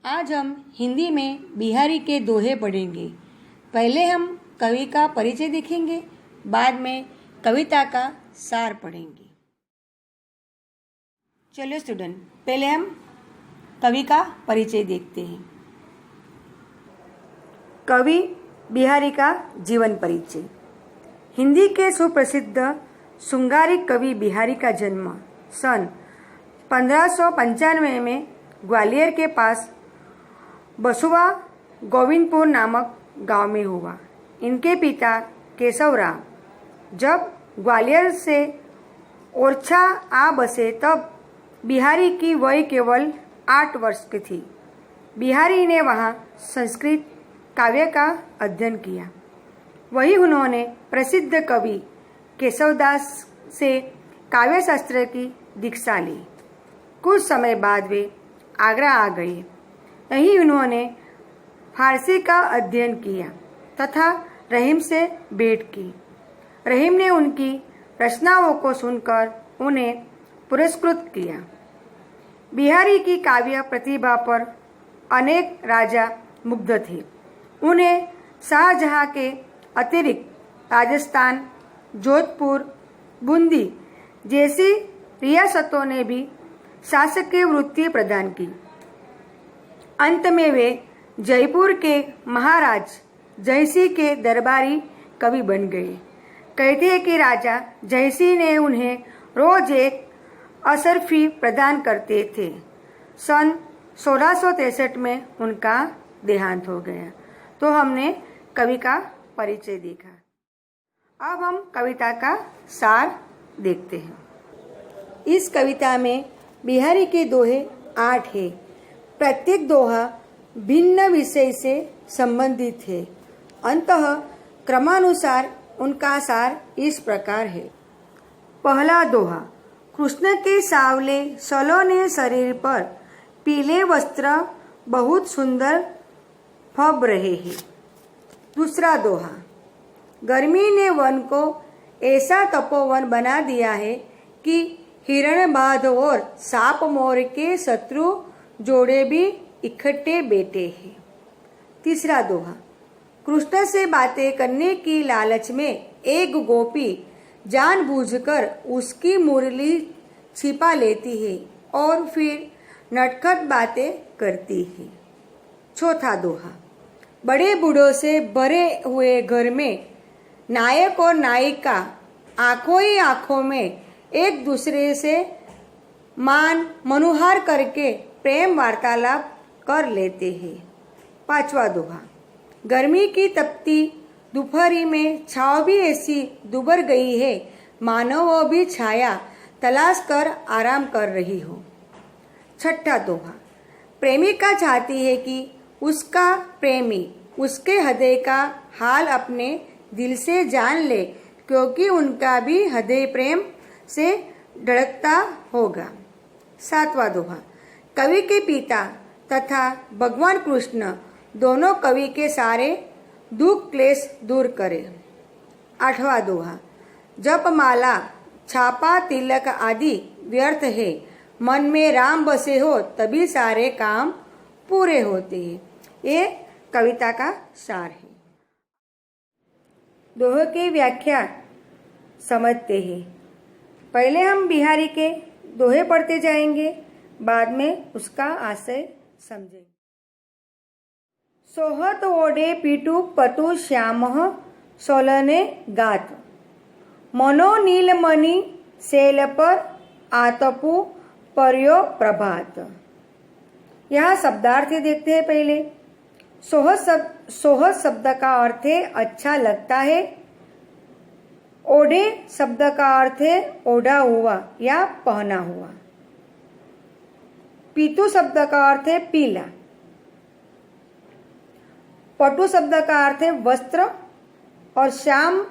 आज हम हिंदी में बिहारी के दोहे पढ़ेंगे। पहले हम कवि का परिचय देखेंगे, बाद में कविता का सार पढ़ेंगे। चलो स्टूडेंट, पहले हम कवि का परिचय देखते हैं। कवि बिहारी का जीवन परिचय। हिंदी के सुप्रसिद्ध शृंगारिक कवि बिहारी का जन्म सन 1595 में ग्वालियर के पास बसुआ गोविंदपुर नामक गांव में हुआ। इनके पिता केशवराव जब ग्वालियर से ओरछा आ बसे तब बिहारी की वय केवल 8 वर्ष की थी। बिहारी ने वहाँ संस्कृत काव्य का अध्ययन किया। वही उन्होंने प्रसिद्ध कवि केशवदास से काव्य शास्त्र की दीक्षा ली। कुछ समय बाद वे आगरा आ गए। यहीं उन्होंने फारसी का अध्ययन किया तथा रहीम से भेंट की। रहीम ने उनकी रचनाओं को सुनकर उन्हें पुरस्कृत किया। बिहारी की काव्य प्रतिभा पर अनेक राजा मुग्ध थे। उन्हें शाहजहां के अतिरिक्त राजस्थान, जोधपुर, बूंदी जैसी रियासतों ने भी शासकीय वृत्ति प्रदान की। अंत में वे जयपुर के महाराज जयसिंह के दरबारी कवि बन गए। कहते हैं कि राजा जयसिंह ने उन्हें रोज एक असरफी प्रदान करते थे। सन 1663 में उनका देहांत हो गया। तो हमने कवि का परिचय देखा। अब हम कविता का सार देखते हैं। इस कविता में बिहारी के दोहे 8 हैं। प्रत्येक दोहा भिन्न विषय से संबंधित है। अंततः क्रमानुसार उनका सार इस प्रकार है। पहला दोहा। कृष्ण के सावले सलोने शरीर पर पीले वस्त्र बहुत सुंदर फब रहे हैं। दूसरा दोहा। गर्मी ने वन को ऐसा तपोवन बना दिया है कि हिरणबाध और सांप मोर के शत्रु जोड़े भी इकट्ठे बैठे हैं। तीसरा दोहा। कृष्ण से बातें करने की लालच में एक गोपी जानबूझकर उसकी मुरली छिपा लेती है और फिर नटखट बातें करती है। चौथा दोहा। बड़े बूढ़ों से भरे हुए घर में नायक और नायिका आंखों ही आंखों में एक दूसरे से मान मनुहार करके प्रेम वार्तालाप कर लेते हैं। पांचवा दोहा। गर्मी की तपती दोपहरी में छाव भी ऐसी दुबर गई है मानो वो भी छाया तलाश कर आराम कर रही हो। छठा दोहा। प्रेमिका चाहती है कि उसका प्रेमी उसके हृदय का हाल अपने दिल से जान ले, क्योंकि उनका भी हृदय प्रेम से धड़कता होगा। सातवां दोहा। कवि के पिता तथा भगवान कृष्ण दोनों कवि के सारे दुख क्लेश दूर करें। आठवां दोहा। जपमाला छापा तिलक आदि व्यर्थ है, मन में राम बसे हो तभी सारे काम पूरे होते हैं। ये कविता का सार है। दोहे की व्याख्या समझते हैं। पहले हम बिहारी के दोहे पढ़ते जाएंगे, बाद में उसका आशय समझेंगे। सोहत ओढ़े पीटू पतु श्यामः सोलने गात, मनो नीलमणि सेल पर आतपु पर्यो प्रभात। यहाँ शब्दार्थ देखते हैं। पहले सोहत शब्द का अर्थ है अच्छा लगता है। ओढ़े शब्द का अर्थ है ओढ़ा हुआ या पहना हुआ। पीतू शब्द का अर्थ है पीला। पटु शब्द का अर्थ है वस्त्र और श्याम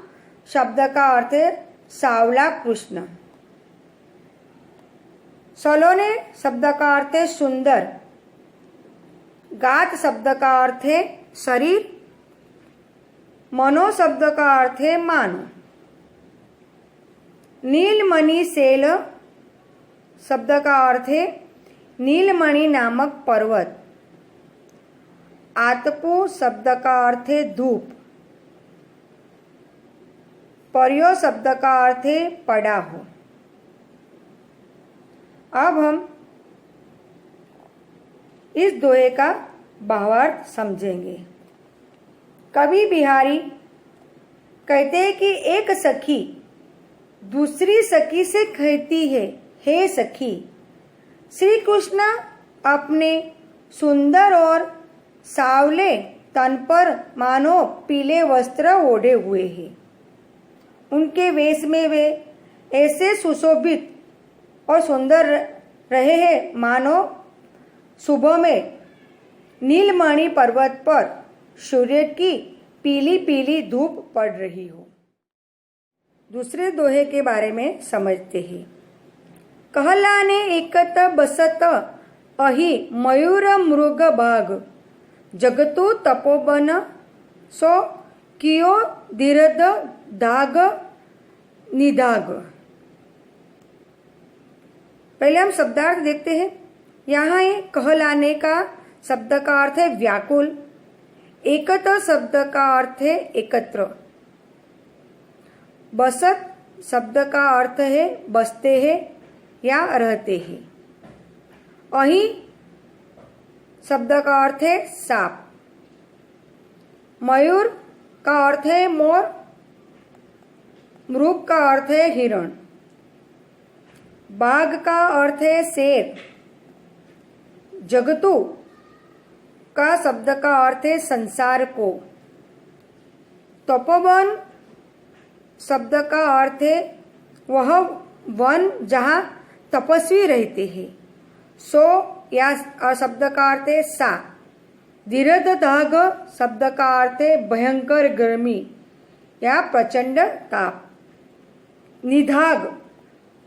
शब्द का अर्थ है सावला कृष्ण। सलोने शब्द का अर्थ है सुंदर। गात शब्द का अर्थ है शरीर। मनो शब्द का अर्थ है मानो। नीलमणि सेल शब्द का अर्थ है नीलमणि नामक पर्वत। आतपो शब्द का अर्थ है धूप। पर्यो शब्द का अर्थ है पड़ा हो। अब हम इस दोहे का भावार्थ समझेंगे। कवि बिहारी कहते हैं कि एक सखी दूसरी सखी से कहती है, हे सखी, श्री कृष्ण अपने सुंदर और सावले तन पर मानो पीले वस्त्र ओढ़े हुए हैं। उनके वेश में वे ऐसे सुशोभित और सुंदर रहे हैं मानो सुबह में नीलमणि पर्वत पर सूर्य की पीली पीली धूप पड़ रही हो। दूसरे दोहे के बारे में समझते हैं। कहलाने एकत बसत अहि मयूर मृग बाग, जगतु तपोवन सो कियो दीर्घ दाग निदाग। पहले हम शब्दार्थ देखते हैं। यहाँ ये कहलाने का शब्द का अर्थ है व्याकुल। एकत शब्द का अर्थ है एकत्र। बसत शब्द का अर्थ है बसते हैं या रहते हैं। अहि शब्द का अर्थ है सांप। मयूर का अर्थ है मोर। मृग का अर्थ है हिरण। बाघ का अर्थ है शेर। जगतु का शब्द का अर्थ है संसार को। तपोवन शब्द का अर्थ है वह वन जहाँ तपस्वी रहते हैं। सो या शब्द का अर्थ है सा। दीर्घ दाग शब्द का अर्थ है भयंकर गर्मी या प्रचंड ताप। निदाग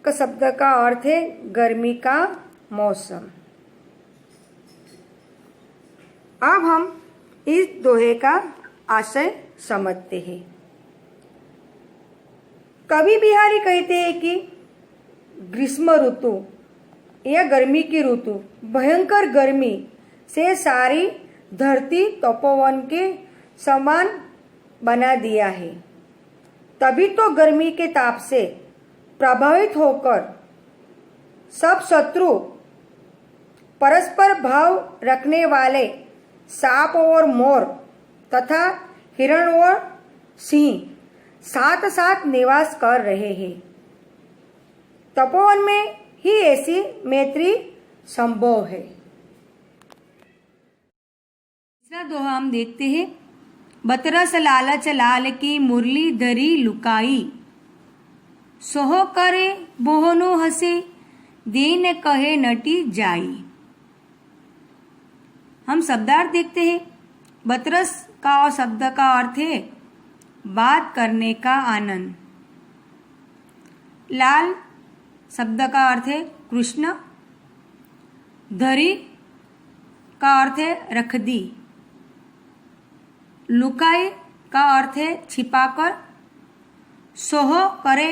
का शब्द का अर्थ है गर्मी का मौसम। अब हम इस दोहे का आशय समझते हैं। कवि बिहारी कहते हैं कि ग्रीष्म ऋतु या गर्मी की ऋतु भयंकर गर्मी से सारी धरती तपोवन के समान बना दिया है। तभी तो गर्मी के ताप से प्रभावित होकर सब शत्रु परस्पर भाव रखने वाले सांप और मोर तथा हिरण और सिंह साथ साथ निवास कर रहे हैं। तपोवन में ही ऐसी मैत्री संभव है। तीसरा दोहा हम देखते हैं। बतरस लालच लाल की मुरली धरी लुकाई, सोह करे बोहनो हसे दीन कहे नटी जाई। हम शब्दार्थ देखते हैं। बतरस का शब्द का अर्थ है बात करने का आनंद। लाल शब्द का अर्थ है कृष्ण। धरी का अर्थ है रख दी। लुकाई का अर्थ है छिपाकर। सोह करे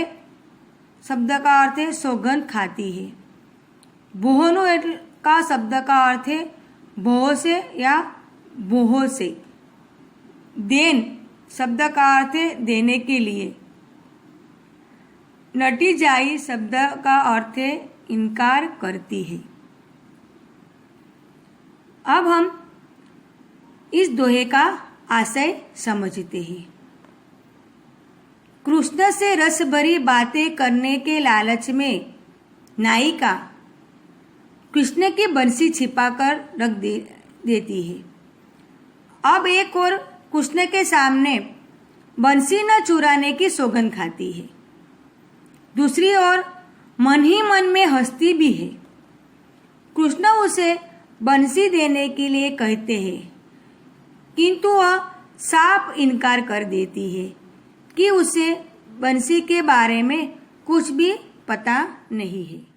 शब्द का अर्थ है सौगंध खाती है। बोहनो का शब्द का अर्थ है भोह से या बोह से। देन शब्द का अर्थ है देने के लिए। नटी जाई शब्द का अर्थ है इनकार करती है। अब हम इस दोहे का आशय समझते हैं। कृष्ण से रस भरी बातें करने के लालच में नायिका कृष्ण की बंसी छिपाकर रख देती है। अब एक और कृष्ण के सामने बंसी न चुराने की सौगंध खाती है। दूसरी ओर मन ही मन में हंसती भी है। कृष्ण उसे बंसी देने के लिए कहते हैं, किंतु वह साफ इनकार कर देती है कि उसे बंसी के बारे में कुछ भी पता नहीं है।